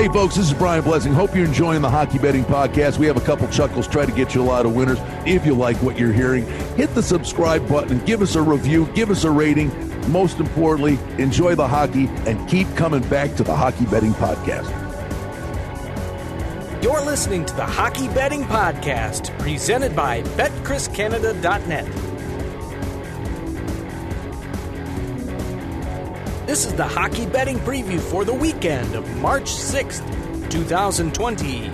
Hey, folks, this is Brian Blessing. Hope you're enjoying the Hockey Betting Podcast. We have a couple chuckles, try to get you a lot of winners. If you like what you're hearing, hit the subscribe button, give us a review, give us a rating. Most importantly, enjoy the hockey and keep coming back to the Hockey Betting Podcast. You're listening to the Hockey Betting Podcast, presented by BetChrisCanada.net. This is the hockey betting preview for the weekend of March 6th, 2020.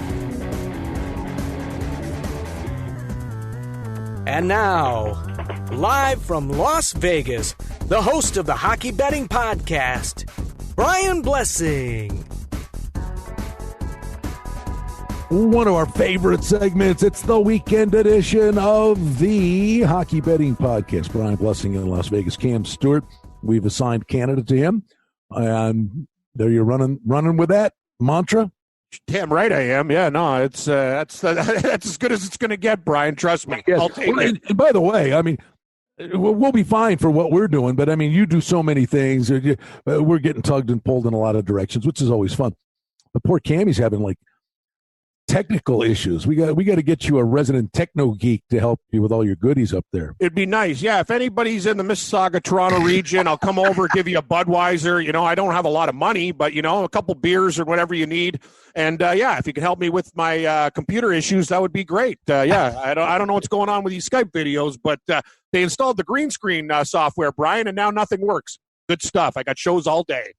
And now, live from Las Vegas, the host of the Hockey Betting Podcast, Brian Blessing. One of our favorite segments. It's the weekend edition of the Hockey Betting Podcast. Brian Blessing in Las Vegas. Cam Stewart. We've assigned Canada to him. And there you're running with that mantra. Damn right I am. Yeah, no, it's that's as good as it's going to get, Brian. Trust me. Yes. I'll take it. And by the way, I mean, we'll be fine for what we're doing, but I mean, you do so many things. We're getting tugged and pulled in a lot of directions, which is always fun. But poor Cammy's having like technical issues. We got to get you a resident techno geek to help you with all your goodies up there. It'd be nice. Yeah, if anybody's in the Mississauga, Toronto region, I'll come over, give you a Budweiser. You know, I don't have a lot of money, but, you know, a couple beers or whatever you need. And, yeah, if you can help me with my computer issues, that would be great. Yeah, I don't know what's going on with these Skype videos, but they installed the green screen software, Brian, and now nothing works. Good stuff. I got shows all day.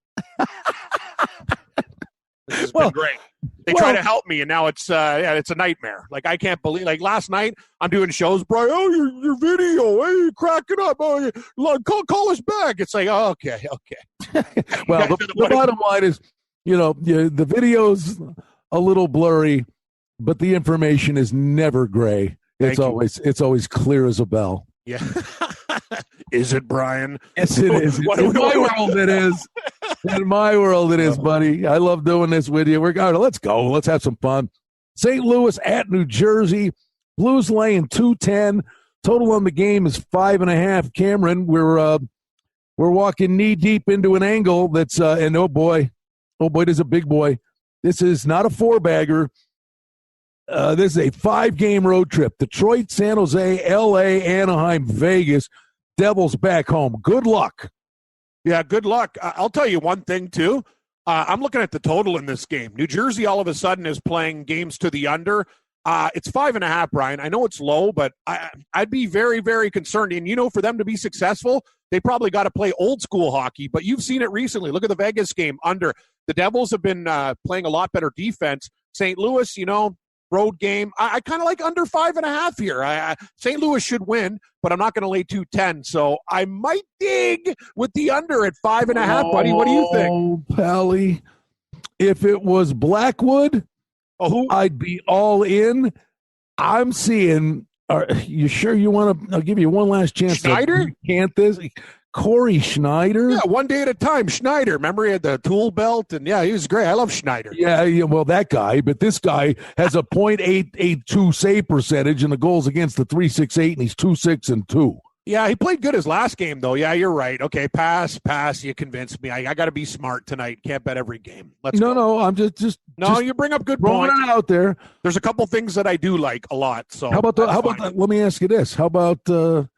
This has been great. They try to help me, and now it's a nightmare. Like, I can't believe. Like, last night I'm doing shows, Brian. Oh, your video, hey, you're cracking up. Oh, call us back. It's like, oh, okay. Well, the bottom line is, you know, the video's a little blurry, but the information is never gray. It's always clear as a bell. Yeah. Is it, Brian? Yes, it is. In my world, it is. In my world, it is, buddy. I love doing this with you. Let's go. Let's have some fun. St. Louis at New Jersey. Blues laying 210. Total on the game is 5.5. Cameron, we're walking knee deep into an angle that's and oh boy, there's a big boy. This is not a four-bagger. This is a 5-game road trip. Detroit, San Jose, L.A., Anaheim, Vegas. Devils back home. Good luck. Yeah, good luck. I'll tell you one thing, too. I'm looking at the total in this game. New Jersey all of a sudden is playing games to the under. It's 5.5, Brian. I know it's low, but I'd be very, very concerned. And, you know, for them to be successful, they probably got to play old school hockey. But you've seen it recently. Look at the Vegas game under. The Devils have been playing a lot better defense. St. Louis, you know, road game. I kind of like under 5.5 here. St. Louis should win, but I'm not going to lay 210. So I might dig with the under at 5.5, buddy. What do you think? Oh, Pally. If it was Blackwood, I'd be all in. I'm seeing. Are you sure you want to? I'll give you one last chance. Schneider? Can't this? Corey Schneider? Yeah, one day at a time. Schneider. Remember he had the tool belt? And, yeah, he was great. I love Schneider. Yeah, well, that guy. But this guy has a .882 save percentage and the goals against the .368, and he's 2-6-2. Yeah, he played good his last game, though. Yeah, you're right. Okay, pass. You convinced me. I got to be smart tonight. Can't bet every game. No, I'm just you bring up good points. Throwing it out there. There's a couple things that I do like a lot. So how about that? Let me ask you this. How about the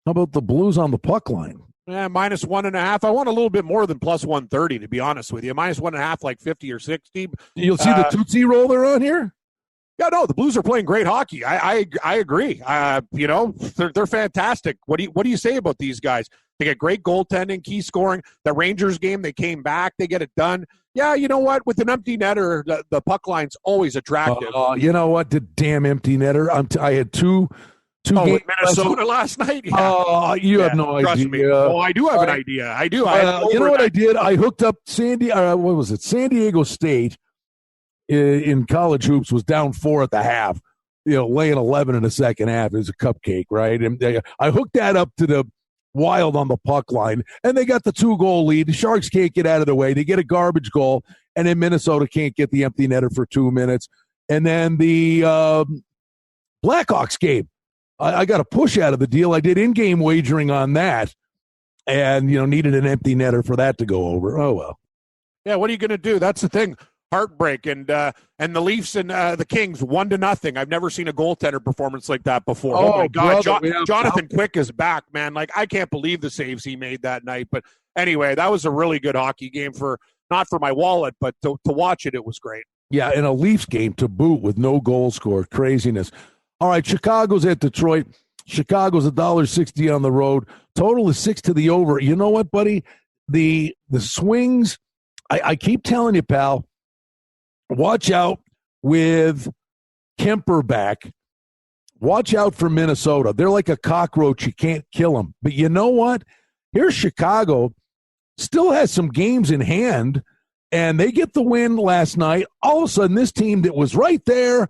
Blues on the puck line? Yeah, -1.5. I want a little bit more than +130, to be honest with you. -1.5, like 50 or 60. You'll see the Tootsie Roll they're on here? Yeah, no, the Blues are playing great hockey. I agree. You know, they're fantastic. What do you say about these guys? They get great goaltending, key scoring. The Rangers game, they came back. They get it done. Yeah, you know what? With an empty netter, the puck line's always attractive. You know what? The damn empty netter. I had two games Minnesota last night? Yeah. You have no idea. Me. Oh, I do have an idea. I do. You know what I did? I hooked up San Diego State in college hoops was down 4 at the half, you know, laying 11 in the second half. It was a cupcake, right? And I hooked that up to the Wild on the puck line, and they got the 2-goal lead. The Sharks can't get out of the way. They get a garbage goal, and then Minnesota can't get the empty netter for 2 minutes. And then the Blackhawks game, I got a push out of the deal. I did in-game wagering on that, and, you know, needed an empty netter for that to go over. Oh, well. Yeah, what are you going to do? That's the thing. Heartbreak. And the Leafs and the Kings 1-0. I've never seen a goaltender performance like that before. Oh my God. Jonathan Quick is back, man. Like, I can't believe the saves he made that night. But anyway, that was a really good hockey game not for my wallet, but to watch it was great. Yeah, and a Leafs game to boot with no goal scored. Craziness. All right, Chicago's at Detroit. Chicago's $1.60 on the road. Total is 6 to the over. You know what, buddy? The swings, I keep telling you, pal, watch out with Kemper back. Watch out for Minnesota. They're like a cockroach. You can't kill them. But you know what? Here's Chicago. Still has some games in hand, and they get the win last night. All of a sudden, this team that was right there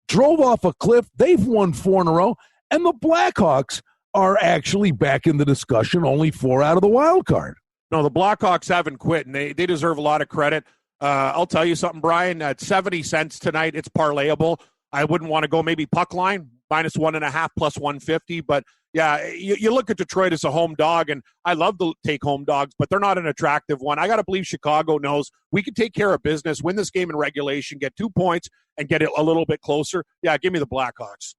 drove off a cliff. They've won 4 in a row, and the Blackhawks are actually back in the discussion, only 4 out of the wild card. No, the Blackhawks haven't quit, and they deserve a lot of credit. I'll tell you something, Brian. At 70 cents tonight, it's parlayable. I wouldn't want to go maybe puck line, -1.5 plus 150. But, yeah, you look at Detroit as a home dog, and I love to take home dogs, but they're not an attractive one. I got to believe Chicago knows we can take care of business, win this game in regulation, get 2 points, and get it a little bit closer. Yeah, give me the Blackhawks.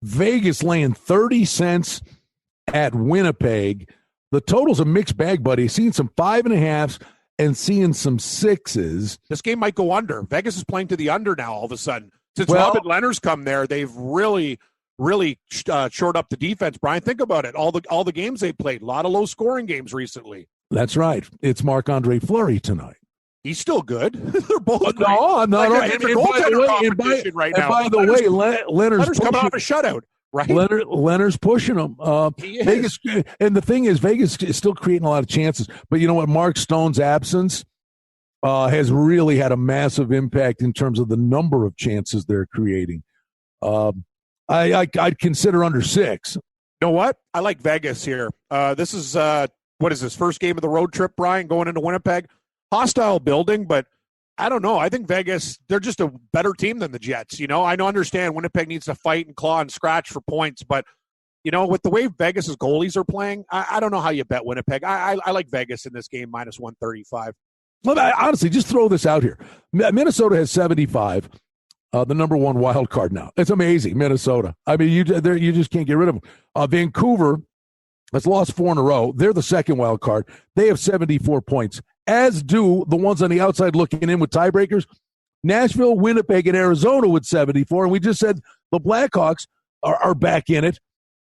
Vegas laying 30 cents at Winnipeg. The total's a mixed bag, buddy. Seeing some 5.5s and seeing some 6s. This game might go under. Vegas is playing to the under now all of a sudden. Since Robert Leonard's come there, they've really shored up the defense. Brian, think about it. All the games they played, a lot of low-scoring games recently. That's right. It's Marc-Andre Fleury tonight. He's still good. They're both great. No, I'm not. Like it's a goaltender competition right now. By the way, Leonard's coming off a shutout. Right, Leonard's pushing them. Vegas, and the thing is, Vegas is still creating a lot of chances. But you know what? Mark Stone's absence has really had a massive impact in terms of the number of chances they're creating. I'd consider under 6. You know what? I like Vegas here. This is what is this first game of the road trip, Brian? Going into Winnipeg, hostile building, but. I don't know. I think Vegas, they're just a better team than the Jets. You know, I understand Winnipeg needs to fight and claw and scratch for points, but, you know, with the way Vegas' goalies are playing, I don't know how you bet Winnipeg. I like Vegas in this game, -135. Well, honestly, just throw this out here. Minnesota has 75, the number 1 wild card now. It's amazing, Minnesota. I mean, you just can't get rid of them. Vancouver has lost 4 in a row. They're the second wild card. They have 74 points. As do the ones on the outside looking in with tiebreakers. Nashville, Winnipeg, and Arizona with 74. And we just said the Blackhawks are back in it.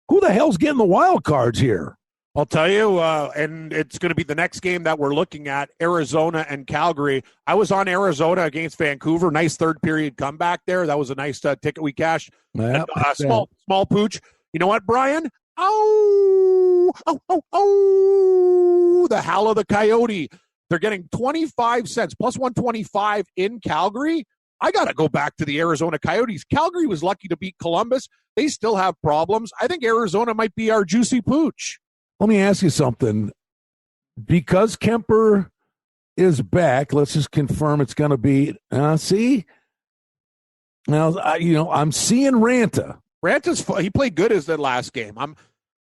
Who the hell's getting the wild cards here? I'll tell you, and it's going to be the next game that we're looking at, Arizona and Calgary. I was on Arizona against Vancouver. Nice third period comeback there. That was a nice ticket we cashed. Yep, small pooch. You know what, Brian? The howl of the coyote. They're getting 25 cents, plus 125 in Calgary. I got to go back to the Arizona Coyotes. Calgary was lucky to beat Columbus. They still have problems. I think Arizona might be our juicy pooch. Let me ask you something. Because Kemper is back, let's just confirm it's going to be, see? Now, I'm seeing Ranta. Ranta's, he played good as the last game.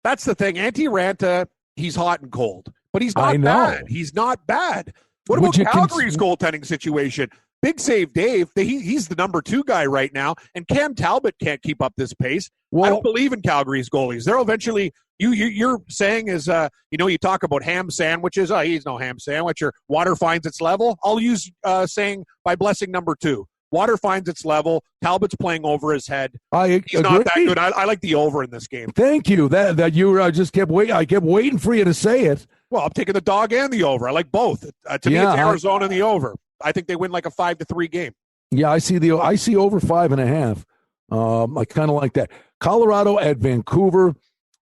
That's the thing. Antti Ranta, he's hot and cold. But he's not bad. He's not bad. What about Calgary's goaltending situation? Big Save Dave, he's the number 2 guy right now, and Cam Talbot can't keep up this pace. I don't believe in Calgary's goalies. They'll eventually, you're saying is, you talk about ham sandwiches. Oh, he's no ham sandwich, or water finds its level. I'll use saying by Blessing number 2. Water finds its level. Talbot's playing over his head. He's not that good. I like the over in this game. Thank you. That you just kept waiting. I kept waiting for you to say it. Well, I'm taking the dog and the over. I like both. To me, it's Arizona and the over. I think they win like a 5-3 game. Yeah, I see over 5.5. I kind of like that. Colorado at Vancouver.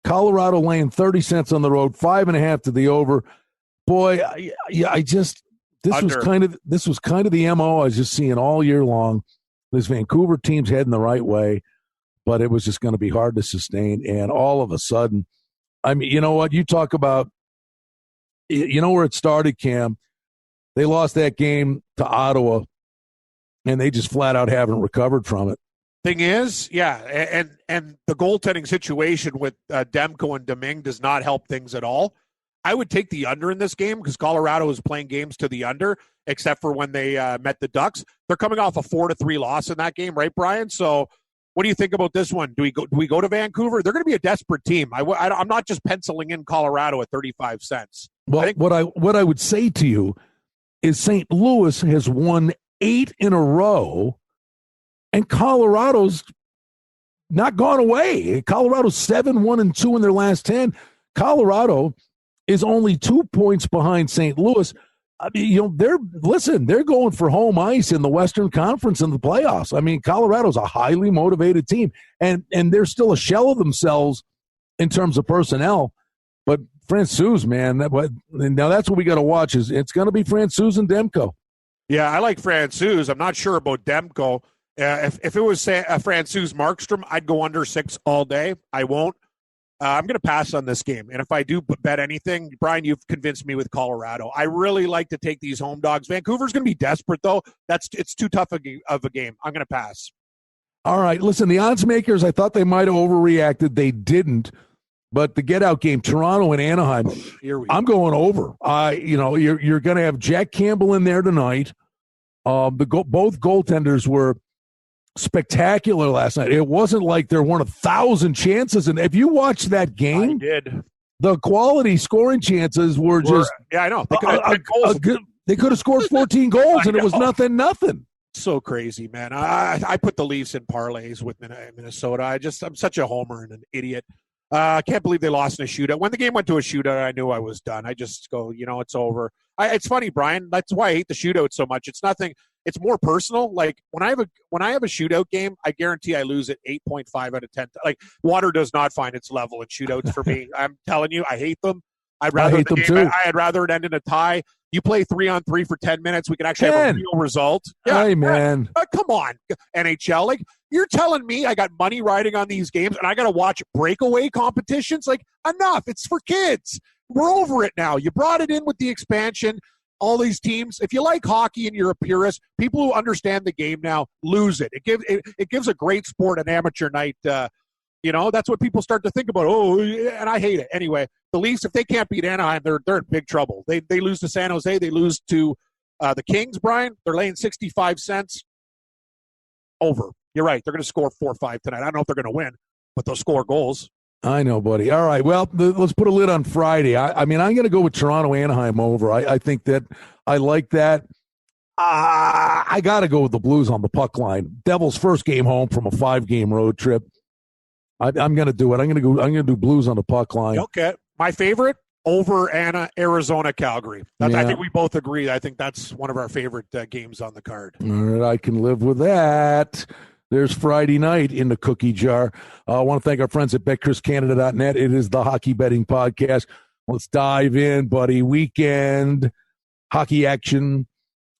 Colorado laying 30 cents on the road, 5.5 to the over. Boy, this was kind of the MO I was just seeing all year long. This Vancouver team's heading the right way, but it was just going to be hard to sustain. And all of a sudden, I mean, you know what? You talk about, you know where it started, Cam. They lost that game to Ottawa, and they just flat out haven't recovered from it. Thing is, yeah, and the goaltending situation with Demko and Domingue does not help things at all. I would take the under in this game because Colorado is playing games to the under, except for when they met the Ducks. They're coming off a 4-3 loss in that game, right, Brian? So what do you think about this one? Do we go to Vancouver? They're going to be a desperate team. I'm not just penciling in Colorado at 35 cents. Well, what I would say to you is St. Louis has won 8 in a row, and Colorado's not gone away. Colorado's 7-1-2 in their last 10. Colorado is only 2 points behind St. Louis. I mean, they're going for home ice in the Western Conference in the playoffs. I mean, Colorado's a highly motivated team, and they're still a shell of themselves in terms of personnel. But Francouz, man, now that's what we got to watch. Is it's going to be Francouz and Demko. Yeah, I like Francouz. I'm not sure about Demko. If it was Francouz Markstrom, I'd go under 6 all day. I won't. I'm going to pass on this game. And if I do bet anything, Brian, you've convinced me with Colorado. I really like to take these home dogs. Vancouver's going to be desperate, though. It's too tough of a game. I'm going to pass. All right. Listen, the odds makers, I thought they might have overreacted. They didn't. But the get-out game, Toronto and Anaheim, I'm going over. You're going to have Jack Campbell in there tonight. Both goaltenders were spectacular last night. It wasn't like there weren't 1,000 chances. And if you watch that game, I did. The quality scoring chances were just. Yeah, I know. They could have scored 14 goals, and it was nothing. So crazy, man. I put the Leafs in parlays with Minnesota. I'm such a homer and an idiot. I can't believe they lost in a shootout. When the game went to a shootout, I knew I was done. I just go, it's over. It's funny, Brian. That's why I hate the shootout so much. It's nothing. It's more personal. Like when I have a shootout game, I guarantee I lose at 8.5 out of 10. Like water does not find its level in shootouts for me. I'm telling you, I hate them. I'd rather I'd rather it end in a tie. You play 3-on-3 for 10 minutes. We can actually have a real result. Yeah, hey, man. Come on, NHL. Like, you're telling me I got money riding on these games and I got to watch breakaway competitions? Like, enough. It's for kids. We're over it now. You brought it in with the expansion. All these teams. If you like hockey and you're a purist, people who understand the game now lose it. It gives a great sport an amateur night. That's what people start to think about. Oh, and I hate it. Anyway, the Leafs, if they can't beat Anaheim, they're in big trouble. They lose to San Jose. They lose to the Kings, Brian. They're laying 65 cents. Over. You're right. They're going to score 4 or 5 tonight. I don't know if they're going to win, but they'll score goals. I know, buddy. All right. Well, let's put a lid on Friday. I mean, I'm going to go with Toronto-Anaheim over. I think that I like that. I got to go with the Blues on the puck line. Devils' first game home from a 5-game road trip. I'm going to do it. I'm going to do Blues on the puck line. Okay. My favorite, over Arizona, Calgary. I think we both agree. I think that's one of our favorite games on the card. All right. I can live with that. There's Friday night in the cookie jar. I want to thank our friends at BetChrisCanada.net. It is the Hockey Betting Podcast. Let's dive in, buddy. Weekend hockey action,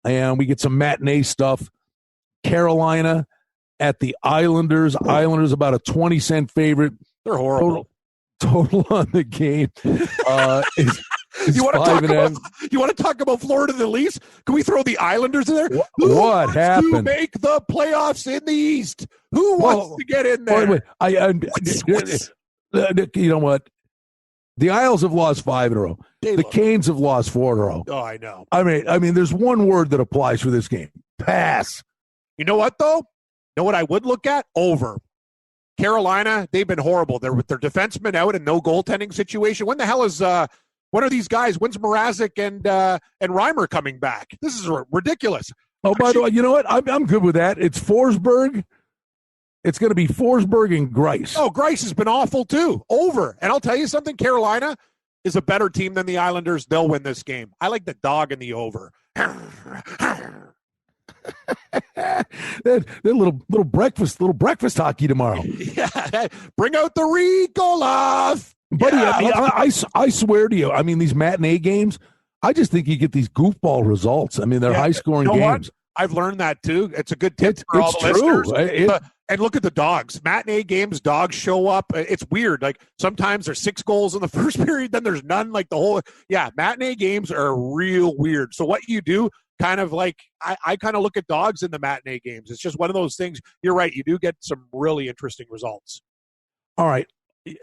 and we get some matinee stuff. Carolina at the Islanders. Islanders about a 20-cent favorite. They're horrible. Total on the game is you want to talk about Florida the Leafs? Can we throw the Islanders in there? What happened? To make the playoffs in the East? Who wants to get in there? Wait. You know what? The Isles have lost 5 in a row. The Canes have lost 4 in a row. Oh, I know. I mean, there's one word that applies for this game: pass. You know what though? You know what I would look at? Over. Carolina, they've been horrible. They're with their defensemen out and no goaltending situation. When the hell is what are these guys? When's Mrazek and Reimer coming back? This is ridiculous. Oh, by the way, you know what? I'm good with that. It's Forsberg. It's going to be Forsberg and Greiss. Oh, Greiss has been awful too. Over. And I'll tell you something. Carolina is a better team than the Islanders. They'll win this game. I like the dog in the over. that little breakfast hockey tomorrow. Yeah, bring out the Rikolov, buddy. Yeah, I swear to you. I mean, these matinee games. I just think you get these goofball results. I mean, they're high scoring games. What? I've learned that too. It's a good tip for all the listeners. And look at the dogs. Matinee games, dogs show up. It's weird. Like sometimes there's 6 goals in the first period, then there's none. Like matinee games are real weird. So what you do, kind of like I kind of look at dogs in the matinee games. It's just one of those things. You're right. You do get some really interesting results. All right.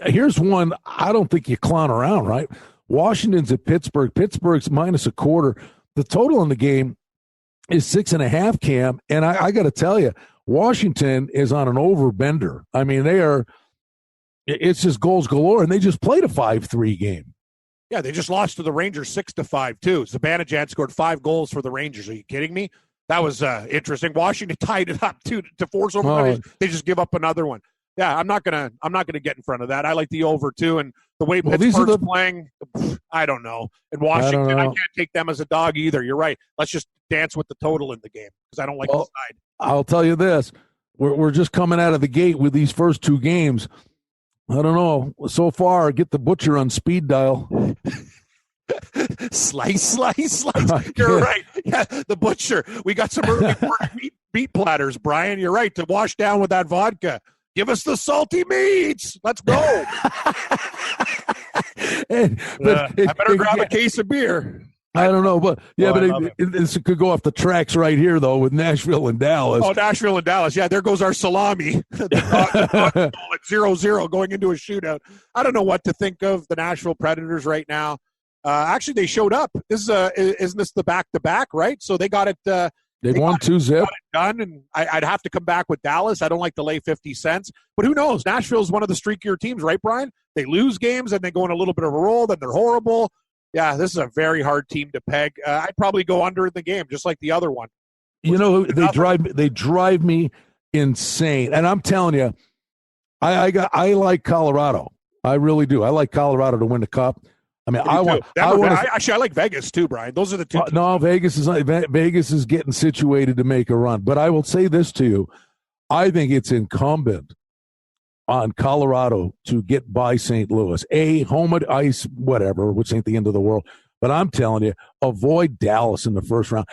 Here's one I don't think you clown around, right? Washington's at Pittsburgh. Pittsburgh's minus a quarter. The total in the game is 6.5, Cam. And I got to tell you, Washington is on an overbender. I mean, it's just goals galore, and they just played a 5-3 game. Yeah, they just lost to the Rangers 6-5 too. Zibanejad scored 5 goals for the Rangers. Are you kidding me? That was interesting. Washington tied it up to force overtime. They just give up another one. Yeah, I'm not gonna get in front of that. I like the over too, and the way Pittsburgh's playing, I don't know. And Washington, I can't take them as a dog either. You're right. Let's just dance with the total in the game because I don't like the side. I'll tell you this: we're just coming out of the gate with these first 2 games. I don't know. So far, get the butcher on speed dial. Slice. You're right. Yeah, the butcher. We got some early meat platters, Brian. You're right. To wash down with that vodka. Give us the salty meats. Let's go. I better grab a case of beer. I don't know, but it could go off the tracks right here, though, with Nashville and Dallas. Oh, Nashville and Dallas. Yeah, there goes our salami. At 0-0 going into a shootout. I don't know what to think of the Nashville Predators right now. Actually, they showed up. Isn't this the back-to-back, right? So they got it. They won 2-0. Done, and I'd have to come back with Dallas. I don't like to lay 50 cents. But who knows? Nashville's one of the streakier teams, right, Brian? They lose games, and they go in a little bit of a roll, then they're horrible. Yeah, this is a very hard team to peg. I'd probably go under in the game, just like the other one. They drive me insane. And I'm telling you, I like Colorado. I really do. I like Colorado to win the Cup. I mean, I like Vegas too, Brian. Those are the two. No, Vegas is getting situated to make a run. But I will say this to you: I think it's incumbent on Colorado to get by St. Louis. Home at ice, whatever, which ain't the end of the world. But I'm telling you, avoid Dallas in the first round.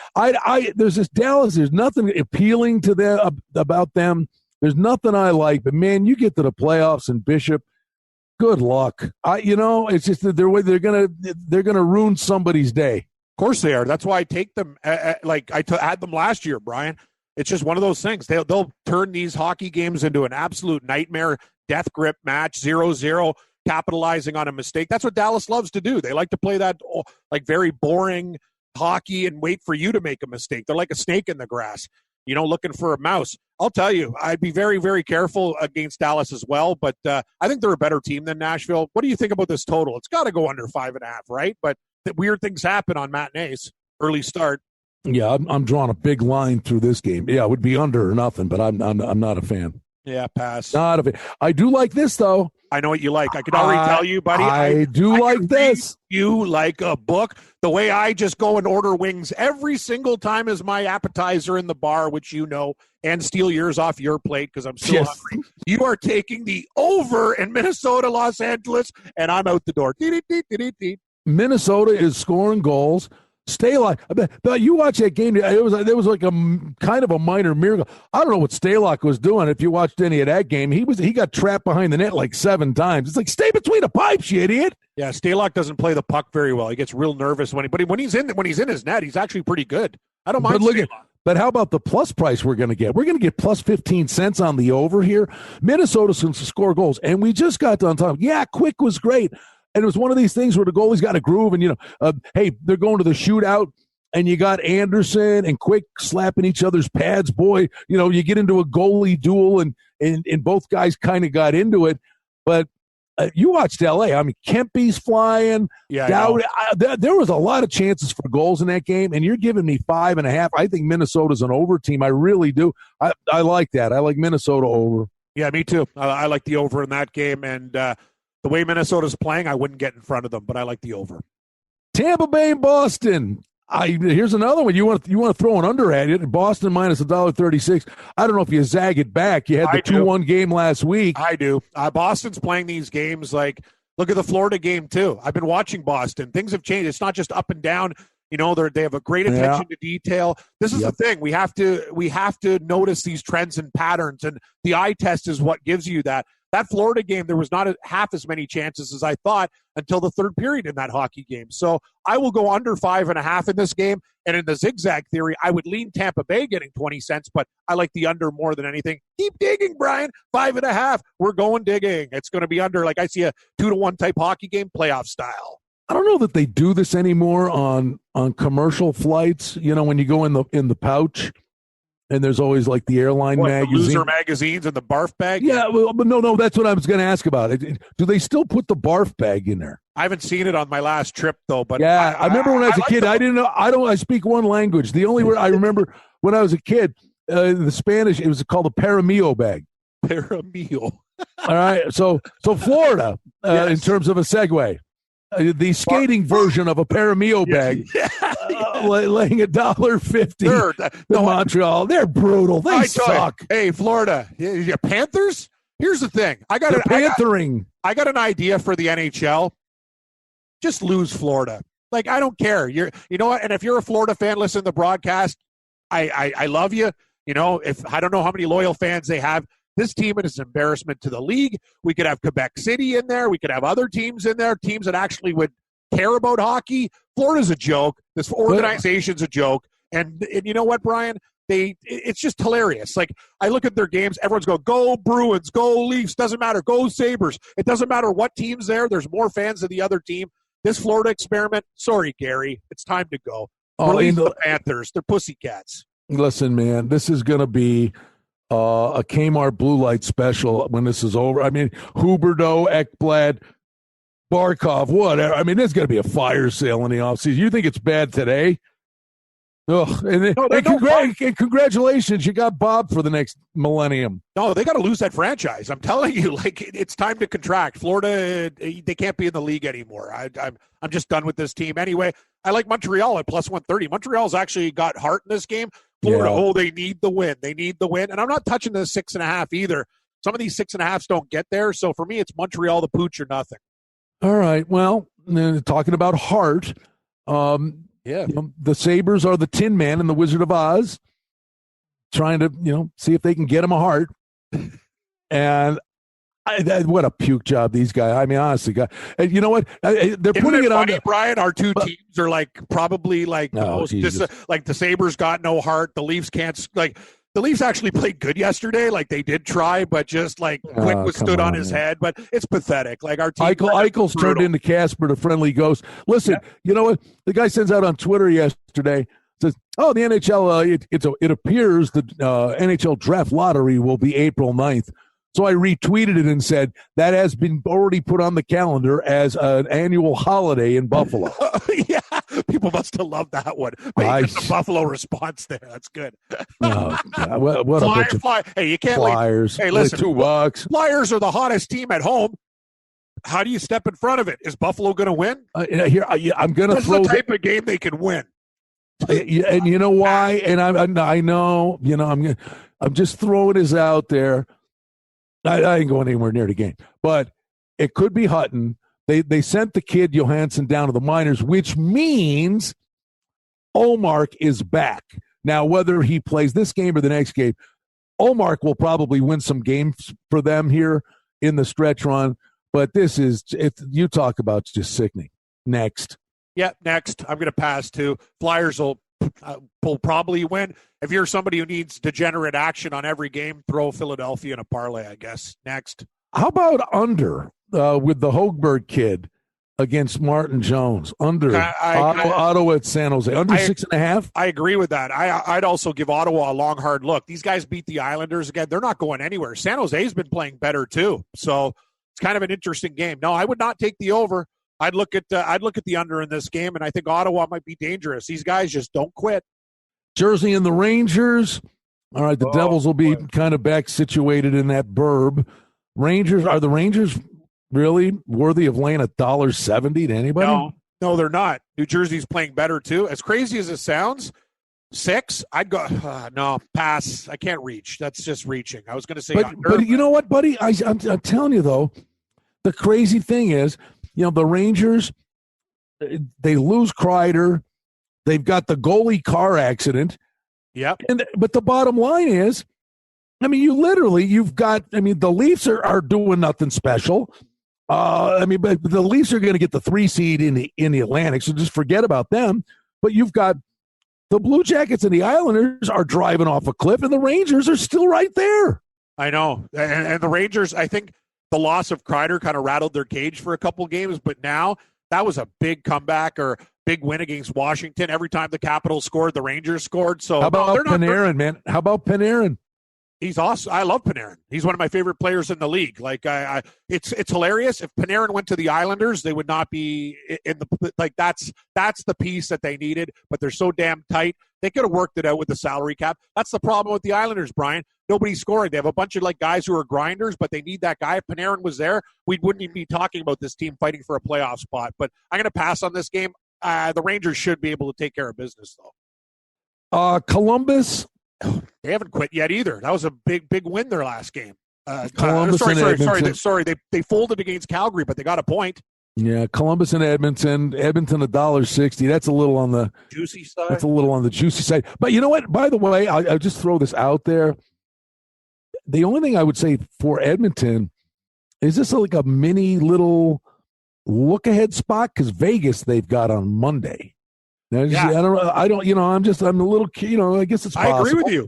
There's this Dallas. There's nothing appealing to them about them. There's nothing I like. But man, you get to the playoffs and Bishop. Good luck. It's just that they're gonna ruin somebody's day. Of course they are. That's why I take them. Like I had them last year, Brian. It's just one of those things. They'll turn these hockey games into an absolute nightmare, death grip match, 0-0, capitalizing on a mistake. That's what Dallas loves to do. They like to play that like very boring hockey and wait for you to make a mistake. They're like a snake in the grass, looking for a mouse. I'll tell you, I'd be very, very careful against Dallas as well, but I think they're a better team than Nashville. What do you think about this total? It's got to go under 5.5, right? But weird things happen on matinees, early start. Yeah, I'm drawing a big line through this game. Yeah, it would be under or nothing, but I'm not a fan. Yeah, pass. Not a fan. I do like this, though. I know what you like. I can already tell you, buddy. I do like this. You like a book. The way I just go and order wings every single time as my appetizer in the bar, which and steal yours off your plate because I'm still hungry. You are taking the over in Minnesota, Los Angeles, and I'm out the door. Minnesota is scoring goals. Stalock, but you watch that game. It was like a kind of a minor miracle. I don't know what Stalock was doing. If you watched any of that game, he got trapped behind the net like 7 times. It's like, stay between the pipes, you idiot. Yeah, Stalock doesn't play the puck very well. He gets real nervous when he's in his net. He's actually pretty good. I don't mind. But how about the plus price we're going to get? We're going to get plus 15 cents on the over here. Minnesota's going to score goals, and we just got done talking. Yeah, Quick was great. And it was one of these things where the goalie's got a groove and, hey, they're going to the shootout and you got Anderson and Quick slapping each other's pads. Boy, you get into a goalie duel and both guys kind of got into it. But you watched L.A. I mean, Kempy's flying. Yeah, there was a lot of chances for goals in that game, and you're giving me 5.5. I think Minnesota's an over team. I really do. I like that. I like Minnesota over. Yeah, me too. I like the over in that game, and the way Minnesota's playing, I wouldn't get in front of them, but I like the over. Tampa Bay and Boston. Here's another one. You want to throw an under at it. Boston minus $1.36. I don't know if you zag it back. You had the 2-1 game last week. I do. Boston's playing these games like, look at the Florida game too. I've been watching Boston. Things have changed. It's not just up and down. They have a great attention to detail. This is the thing. We have to notice these trends and patterns, and the eye test is what gives you that. That Florida game, there was not half as many chances as I thought until the third period in that hockey game. So I will go under 5.5 in this game. And in the zigzag theory, I would lean Tampa Bay getting 20 cents, but I like the under more than anything. Keep digging, Brian. 5.5. We're going digging. It's going to be under, like I see a 2-1 type hockey game, playoff style. I don't know that they do this anymore on commercial flights. When you go in the pouch, and there's always like the airline magazine, the loser magazines, and the barf bag. Yeah, well, but no, that's what I was going to ask about. Do they still put the barf bag in there? I haven't seen it on my last trip though. But yeah, I remember when I was a kid. I didn't know. I speak one language. The only word I remember when I was a kid, the Spanish, it was called a paramillo bag. Paramillo. All right, so Florida, yes. In terms of a segue. The skating version of a paramillo bag, laying $1.50 to Montreal. They're brutal. They suck. Hey, Florida, you Panthers. Here's the thing. I got an idea for the NHL. Just lose Florida. Like, I don't care. You know what? And if you're a Florida fan, listen to the broadcast. I love you. If I don't know how many loyal fans they have. This team is an embarrassment to the league. We could have Quebec City in there. We could have other teams in there, teams that actually would care about hockey. Florida's a joke. This organization's a joke. And you know what, Brian? It's just hilarious. Like, I look at their games. Everyone's going, go Bruins, go Leafs. Doesn't matter. Go Sabres. It doesn't matter what team's there. There's more fans than the other team. This Florida experiment, sorry, Gary. It's time to go. Release the Panthers. They're pussycats. Listen, man, this is going to be a Kmart Blue Light special when this is over. I mean, Huberdeau, Ekblad, Barkov, whatever. I mean, there's going to be a fire sale in the offseason. You think it's bad today? Ugh. And congratulations, you got Bob for the next millennium. No, they got to lose that franchise. I'm telling you, like, it's time to contract. Florida, they can't be in the league anymore. I'm just done with this team. Anyway, I like Montreal at plus 130. Montreal's actually got heart in this game. Florida, they need the win. They need the win. And I'm not touching the 6.5 either. Some of these 6.5s don't get there. So for me, it's Montreal, the pooch, or nothing. All right. Well, talking about heart, the Sabres are the Tin Man and the Wizard of Oz, trying to, see if they can get him a heart. And what a puke job these guys. I mean, honestly, you know what? They're putting it on. Brian, our two teams are probably the most. Like the Sabres got no heart. The Leafs can't. The Leafs actually played good yesterday. Like, they did try, but just Quick stood on his head. But it's pathetic. Like, our team. Eichel's turned into Casper, the friendly ghost. Listen, you know what? The guy sends out on Twitter yesterday. Says, the NHL. It appears the NHL draft lottery will be April 9th. So I retweeted it and said, that has been already put on the calendar as an annual holiday in Buffalo. Yeah, people must have loved that one. The Buffalo response there. That's good. What a bunch of Hey, you can't Flyers. Hey, listen, $2. Flyers are the hottest team at home. How do you step in front of it? Is Buffalo going to win? I'm going to throw the type of game they can win. And you know why? And I know, I'm just throwing this out there. I ain't going anywhere near the game, but it could be Hutton. They sent the kid Johansson down to the minors, which means Olmark is back. Now, whether he plays this game or the next game, Olmark will probably win some games for them here in the stretch run. But you talk about just sickening. Next. Yeah, next. I'm going to pass to Flyers will probably win. If you're somebody who needs degenerate action on every game, throw Philadelphia in a parlay, I guess. Next. How about under with the Hochberg kid against Martin Jones? Under Ottawa at San Jose. Under 6.5? I agree with that. I'd also give Ottawa a long, hard look. These guys beat the Islanders again. They're not going anywhere. San Jose's been playing better too. So it's kind of an interesting game. No, I would not take the over. I'd look at the under in this game, and I think Ottawa might be dangerous. These guys just don't quit. Jersey and the Rangers. All right, the Devils will be kind of back situated in that burb. Are the Rangers really worthy of laying $1.70 to anybody? No, they're not. New Jersey's playing better too. As crazy as it sounds, 6. I'd go. No, pass. I can't reach. That's just reaching. I was going to say under. But you know what, buddy? I'm telling you though, the crazy thing is, the Rangers, they lose Kreider. They've got the goalie car accident. Yep. But the bottom line is, you've got the Leafs are doing nothing special. But the Leafs are going to get the 3 seed in the Atlantic, so just forget about them. But you've got the Blue Jackets and the Islanders are driving off a cliff, and the Rangers are still right there. I know. And the Rangers, I think the loss of Kreider kind of rattled their cage for a couple games, but now that was a big comeback or big win against Washington. Every time the Capitals scored, the Rangers scored. So how about Panarin, man? How about Panarin? He's awesome. I love Panarin. He's one of my favorite players in the league. Like it's hilarious. If Panarin went to the Islanders, they would not be in the that's the piece that they needed. But they're so damn tight. They could have worked it out with the salary cap. That's the problem with the Islanders, Brian. Nobody's scoring. They have a bunch of guys who are grinders, but they need that guy. If Panarin was there, we wouldn't even be talking about this team fighting for a playoff spot. But I'm going to pass on this game. The Rangers should be able to take care of business, though. Columbus. They haven't quit yet either. That was a big win their last game. Columbus sorry. They folded against Calgary, but they got a point. Yeah, Columbus and Edmonton. Edmonton $1.60. That's a little on the juicy side. That's a little on the juicy side. But you know what? By the way, I'll just throw this out there. The only thing I would say for Edmonton is this like a mini little look ahead spot because Vegas they've got on Monday. Now, yeah. I don't. I'm a little. I guess it's possible.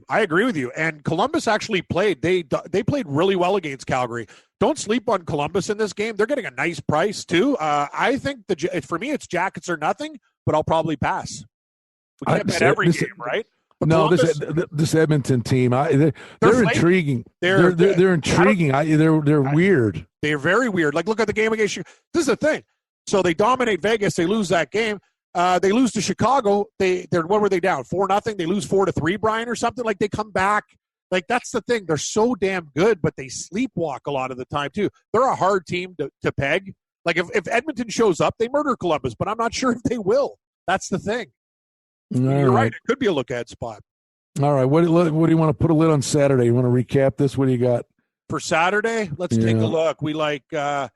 I agree with you. And Columbus actually played. They played really well against Calgary. Don't sleep on Columbus in this game. They're getting a nice price too. I think for me it's Jackets or nothing, but I'll probably pass. We can't bet every game, right? But no, Columbus, this Edmonton team, they're intriguing. They're intriguing. They're weird. They're very weird. Like look at the game against you. This is the thing. So they dominate Vegas. They lose that game. They lose to Chicago. What were they down? 4-0. They lose 4-3, Brian, or something. Like they come back. Like that's the thing. They're so damn good, but they sleepwalk a lot of the time too. They're a hard team to peg. Like if Edmonton shows up, they murder Columbus, but I'm not sure if they will. That's the thing. You're right. It could be a look ahead spot. All right. What do you want to put a lid on Saturday? You want to recap this? What do you got for Saturday? Let's take a look. We like. I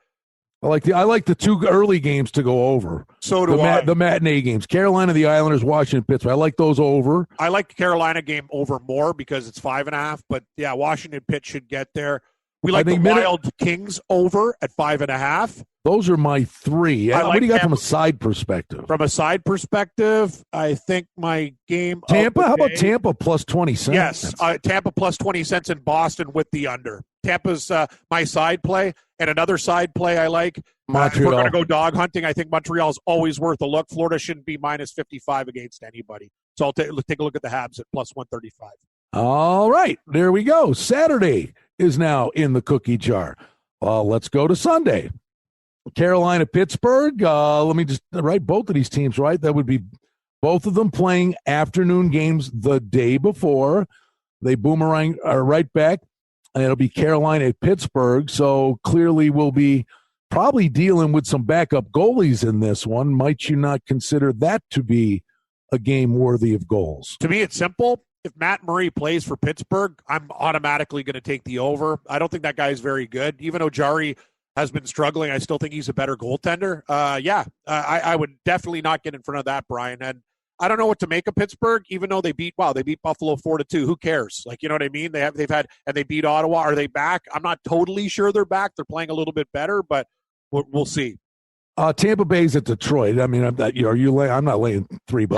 like the two early games to go over. So do the matinee games. Carolina, the Islanders, Washington, Pittsburgh. I like those over. I like the Carolina game over more because it's 5.5. But yeah, Washington, Pitt should get there. We like the Wild Kings over at 5.5. Those are my three. What do you got from a side perspective? From a side perspective, I think my game. Tampa. How about Tampa plus 20 cents? Yes, Tampa plus 20 cents in Boston with the under. Tampa's my side play. And another side play I like, if we're going to go dog hunting, I think Montreal's always worth a look. Florida shouldn't be minus 55 against anybody. So I'll take a look at the Habs at plus 135. All right. There we go. Saturday is now in the cookie jar. Let's go to Sunday. Carolina, Pittsburgh. Let me just write both of these teams, right? That would be both of them playing afternoon games the day before. They boomerang right back. And it'll be Carolina at Pittsburgh, so clearly we'll be probably dealing with some backup goalies in this one. Might you not consider that to be a game worthy of goals? To me, it's simple. If Matt Murray plays for Pittsburgh, I'm automatically going to take the over. I don't think that guy is very good. Even though Jari has been struggling, I still think he's a better goaltender. I would definitely not get in front of that, Brian. And I don't know what to make of Pittsburgh, even though they beat Buffalo 4-2. Who cares? Like, you know what I mean? They beat Ottawa. Are they back? I'm not totally sure they're back. They're playing a little bit better, but we'll see. Tampa Bay's at Detroit. I mean, I'm not laying $3.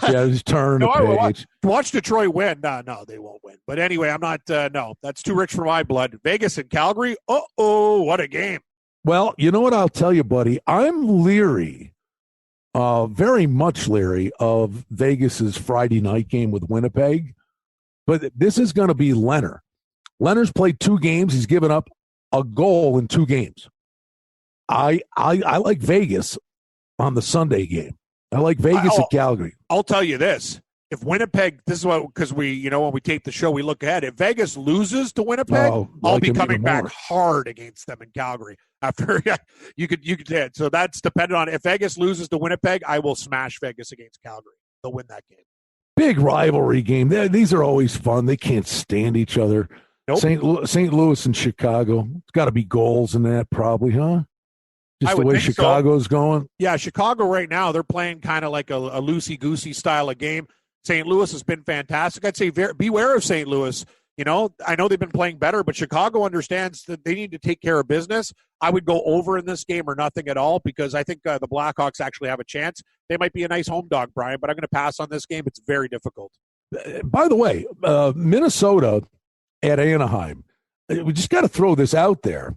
Yeah, just turn the page. Watch Detroit win. No, they won't win. But anyway, I'm not. No, that's too rich for my blood. Vegas and Calgary. What a game. Well, you know what I'll tell you, buddy. I'm leery. Very much leery of Vegas's Friday night game with Winnipeg. But this is going to be Leonard. Leonard's played 2 games. He's given up a goal in 2 games. I like Vegas on the Sunday game. I like Vegas at Calgary. I'll tell you this. If Winnipeg, this is what, because we, when we tape the show, we look ahead. If Vegas loses to Winnipeg, I'll be coming back hard against them in Calgary. After you could, so that's dependent on if Vegas loses to Winnipeg, I will smash Vegas against Calgary. They'll win that game. Big rivalry game. These are always fun. They can't stand each other. Nope. St. Louis and Chicago. It's got to be goals in that, probably, huh? Just the way Chicago's going. Yeah, Chicago right now, they're playing kind of like a loosey-goosey style of game. St. Louis has been fantastic. I'd say beware of St. Louis. I know they've been playing better, but Chicago understands that they need to take care of business. I would go over in this game or nothing at all because I think the Blackhawks actually have a chance. They might be a nice home dog, Brian, but I'm going to pass on this game. It's very difficult. By the way, Minnesota at Anaheim, we just got to throw this out there.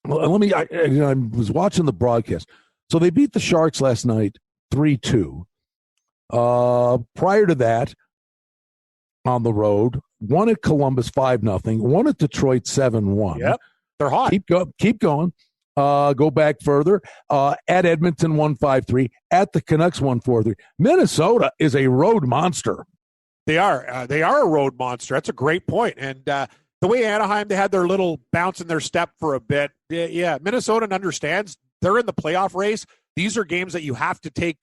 Let me. I was watching the broadcast. So they beat the Sharks last night 3-2. Prior to that, on the road, won at Columbus 5-0, won at Detroit 7-1. Yep, they're hot. Keep going. Go back further. At Edmonton 1-5-3. At the Canucks 1-4-3. Minnesota is a road monster. They are. They are a road monster. That's a great point. And the way Anaheim, they had their little bounce in their step for a bit. Yeah, Minnesota understands they're in the playoff race. These are games that you have to take.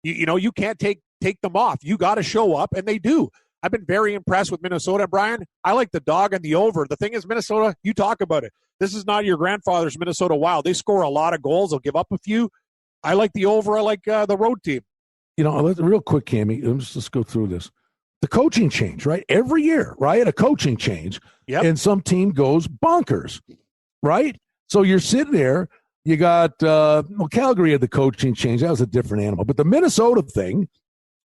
You can't take them off. You got to show up, and they do. I've been very impressed with Minnesota, Brian. I like the dog and the over. The thing is, Minnesota, you talk about it. This is not your grandfather's Minnesota Wild. They score a lot of goals. They'll give up a few. I like the over. I like the road team. Real quick, Cammy, let's go through this. The coaching change, right? Every year, right? A coaching change. Yep. And some team goes bonkers, right? So you're sitting there. You got, Calgary had the coaching change. That was a different animal. But the Minnesota thing,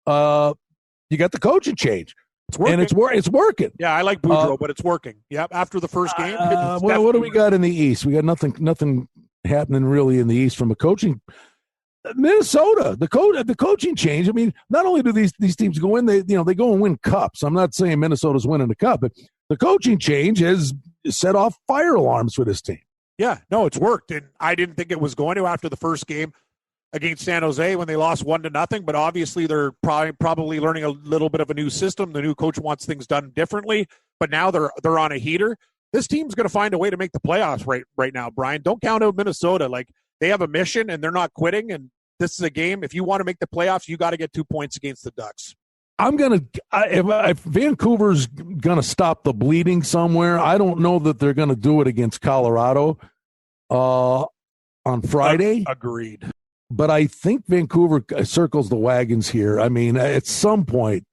you got the coaching change. It's working. And it's working. Yeah, I like Boudreaux, but it's working. Yep, after the first game. What do we got in the East? We got nothing happening really in the East from a coaching. Minnesota, the coaching change. I mean, not only do these teams go in, they go and win cups. I'm not saying Minnesota's winning the cup, but the coaching change has set off fire alarms for this team. Yeah, no, it's worked, and I didn't think it was going to after the first game against San Jose when they lost 1-0. But obviously, they're probably learning a little bit of a new system. The new coach wants things done differently, but now they're on a heater. This team's going to find a way to make the playoffs right now, Brian. Don't count out Minnesota. Like, they have a mission, and they're not quitting. And this is a game. If you want to make the playoffs, you got to get 2 points against the Ducks. If Vancouver's gonna stop the bleeding somewhere, I don't know that they're gonna do it against Colorado on Friday. Agreed. But I think Vancouver circles the wagons here. I mean, at some point,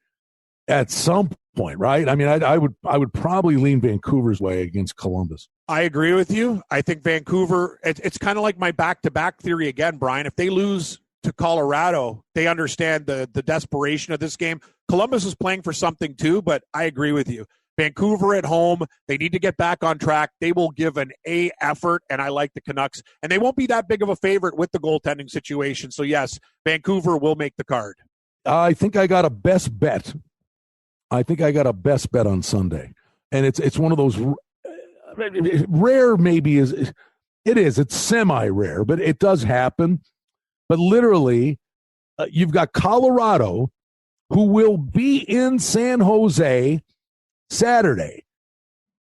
right? I mean, I would probably lean Vancouver's way against Columbus. I agree with you. I think Vancouver. It's kind of like my back-to-back theory again, Brian. If they lose to Colorado, they understand the desperation of this game. Columbus is playing for something too, but I agree with you. Vancouver at home, they need to get back on track. They will give an A effort, and I like the Canucks. And they won't be that big of a favorite with the goaltending situation. So, yes, Vancouver will make the card. I think I got a best bet. On Sunday. And it's one of those rare, maybe it's semi-rare, but it does happen. But literally, you've got Colorado, who will be in San Jose Saturday.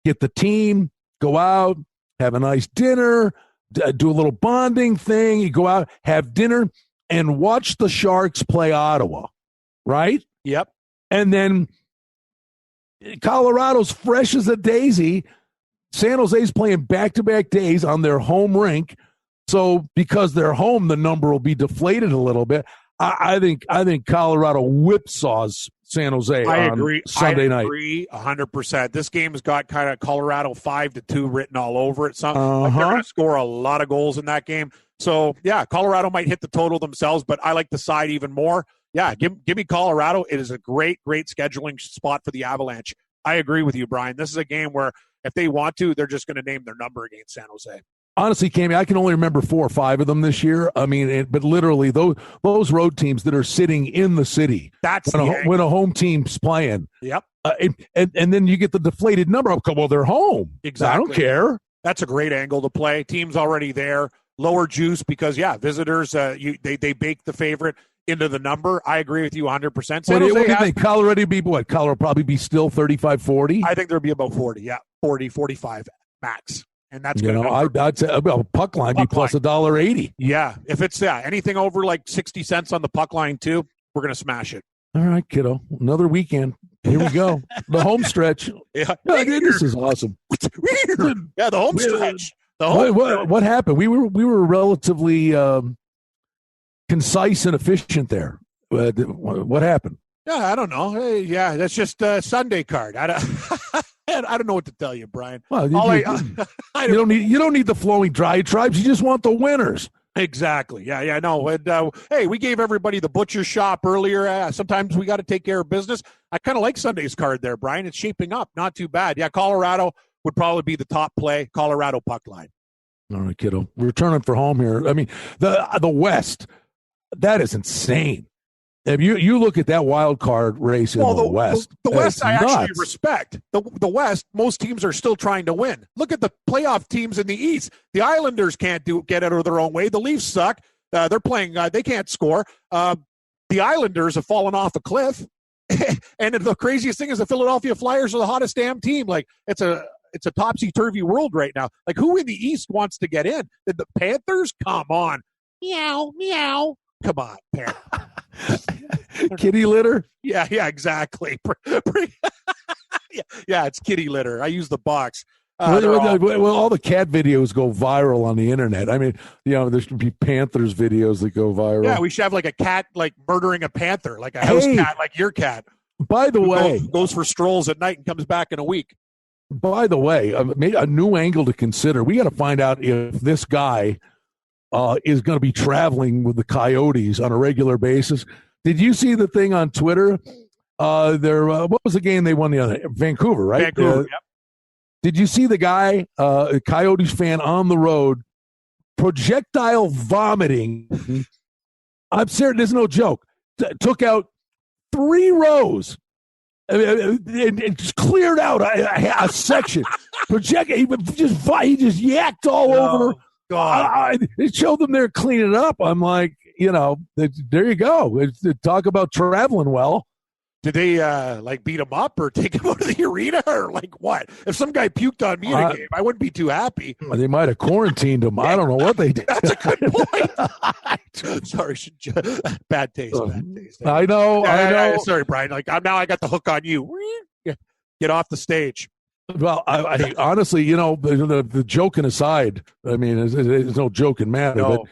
Get the team, go out, have a nice dinner, do a little bonding thing. You go out, have dinner, and watch the Sharks play Ottawa, right? Yep. And then Colorado's fresh as a daisy. San Jose's playing back-to-back days on their home rink. So because they're home, the number will be deflated a little bit. I think Colorado whipsaws San Jose on Sunday night. I agree 100%. This game has got kind of Colorado 5-2 written all over it. They're going to score a lot of goals in that game. So, yeah, Colorado might hit the total themselves, but I like the side even more. Yeah, give me Colorado. It is a great scheduling spot for the Avalanche. I agree with you, Brian. This is a game where if they want to, they're just going to name their number against San Jose. Honestly, Cammy, I can only remember 4 or 5 of them this year. I mean, but literally those road teams that are sitting in the city when a home team's playing. Yep. And then you get the deflated number. Well, they're home. Exactly. I don't care. That's a great angle to play. Team's already there. Lower juice because, visitors, they bake the favorite into the number. I agree with you 100%. What do you think? Colorado be what? Colorado probably be still 35-40? I think there'll be about 40. Yeah, 40, 45 max. And that's good. I'd say puck line be plus $1.80. Yeah, if it's anything over like 60 cents on the puck line too, we're gonna smash it. All right, kiddo. Another weekend. Here we go. The home stretch. Yeah, this is awesome. Yeah, the home stretch. What happened? We were relatively concise and efficient there. What happened? Yeah, I don't know. Hey, that's just a Sunday card. I don't know what to tell you, Brian. Well, you don't need the flowing diatribes. You just want the winners. Exactly. Yeah, no. And hey, we gave everybody the butcher shop earlier. Sometimes we got to take care of business. I kind of like Sunday's card there, Brian. It's shaping up. Not too bad. Yeah, Colorado would probably be the top play. Colorado puck line. All right, kiddo. We're returning for home here. I mean, the West, that is insane. If you look at that wild card race in the West. The West I nuts. actually respect. The West, most teams are still trying to win. Look at the playoff teams in the East. The Islanders can't get out of their own way. The Leafs suck. They're playing. They can't score. The Islanders have fallen off a cliff. And the craziest thing is the Philadelphia Flyers are the hottest damn team. Like, it's a topsy-turvy world right now. Like, who in the East wants to get in? The Panthers? Come on. Meow, meow. Come on, Panther. Kitty litter? Yeah, exactly. Yeah, it's kitty litter. I use the box. Well, all the cat videos go viral on the internet. I mean, there should be Panthers videos that go viral. Yeah, we should have like a cat like murdering a panther, like a house cat, like your cat. By the way, goes for strolls at night and comes back in a week. By the way, maybe a new angle to consider. We got to find out if this guy is going to be traveling with the Coyotes on a regular basis. Did you see the thing on Twitter? What was the game they won the other? Vancouver, right? Vancouver. Yep. Did you see the guy, a Coyotes fan on the road, projectile vomiting? I'm serious. There's no joke. Took out 3 rows. It just cleared out a section. He just yacked all over. God. It showed them there cleaning it up. I'm like, there you go. Talk about traveling well. Did they beat him up or take him out of the arena or like what? If some guy puked on me in a game, I wouldn't be too happy. They might have quarantined him. I don't know what they did. That's a good point. Sorry, bad taste. I know. Sorry, Brian. Now I got the hook on you. Get off the stage. Well, I honestly, the joking aside, I mean, it's no joking matter, but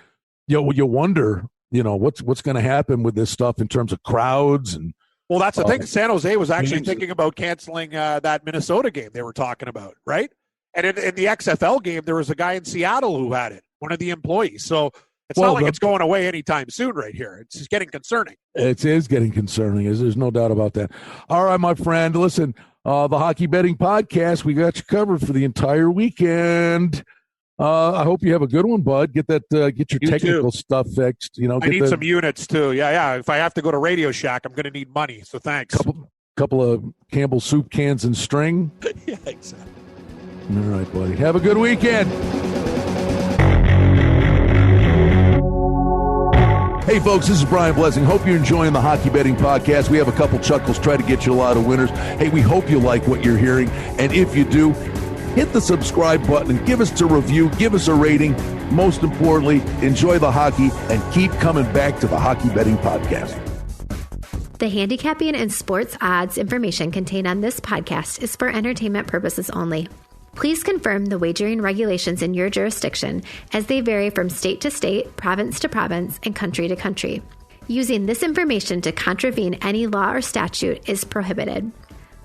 you wonder, what's going to happen with this stuff in terms of crowds and. Well, that's the thing. San Jose was actually thinking about canceling that Minnesota game they were talking about, right? And in the XFL game, there was a guy in Seattle who had it, one of the employees. So it's not like it's going away anytime soon right here. It's just getting concerning. It is getting concerning. There's no doubt about that. All right, my friend. Listen, the Hockey Betting Podcast, we got you covered for the entire weekend. I hope you have a good one, bud. Get your technical stuff fixed. I need some units too. Yeah. If I have to go to Radio Shack, I'm going to need money. So thanks. Couple of Campbell soup cans and string. Yeah, exactly. All right, buddy. Have a good weekend. Hey, folks, this is Brian Blessing. Hope you're enjoying the Hockey Betting Podcast. We have a couple chuckles, try to get you a lot of winners. Hey, we hope you like what you're hearing. And if you do, hit the subscribe button and give us a review, give us a rating. Most importantly, enjoy the hockey and keep coming back to the Hockey Betting Podcast. The handicapping and sports odds information contained on this podcast is for entertainment purposes only. Please confirm the wagering regulations in your jurisdiction as they vary from state to state, province to province, and country to country. Using this information to contravene any law or statute is prohibited.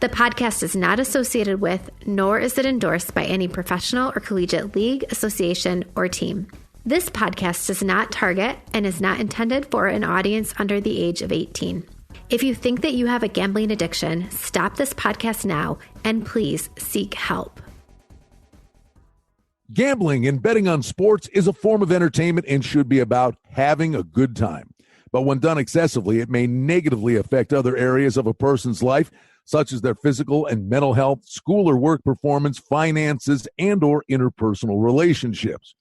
The podcast is not associated with, nor is it endorsed by any professional or collegiate league, association, or team. This podcast does not target and is not intended for an audience under the age of 18. If you think that you have a gambling addiction, stop this podcast now and please seek help. Gambling and betting on sports is a form of entertainment and should be about having a good time. But when done excessively, it may negatively affect other areas of a person's life, such as their physical and mental health, school or work performance, finances, and or interpersonal relationships.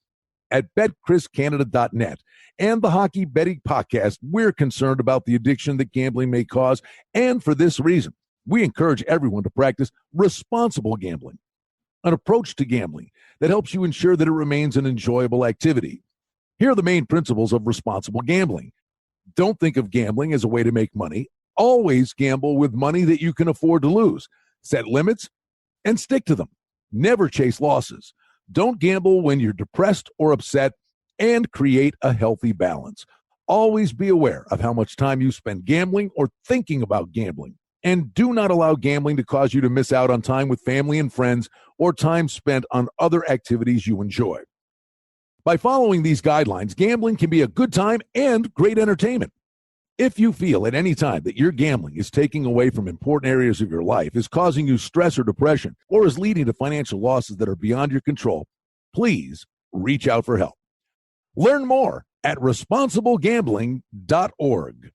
At BetChrisCanada.net and the Hockey Betting Podcast, we're concerned about the addiction that gambling may cause, and for this reason, we encourage everyone to practice responsible gambling, an approach to gambling that helps you ensure that it remains an enjoyable activity. Here are the main principles of responsible gambling. Don't think of gambling as a way to make money. Always gamble with money that you can afford to lose. Set limits and stick to them. Never chase losses. Don't gamble when you're depressed or upset, and create a healthy balance. Always be aware of how much time you spend gambling or thinking about gambling. And do not allow gambling to cause you to miss out on time with family and friends or time spent on other activities you enjoy. By following these guidelines, gambling can be a good time and great entertainment. If you feel at any time that your gambling is taking away from important areas of your life, is causing you stress or depression, or is leading to financial losses that are beyond your control, please reach out for help. Learn more at responsiblegambling.org.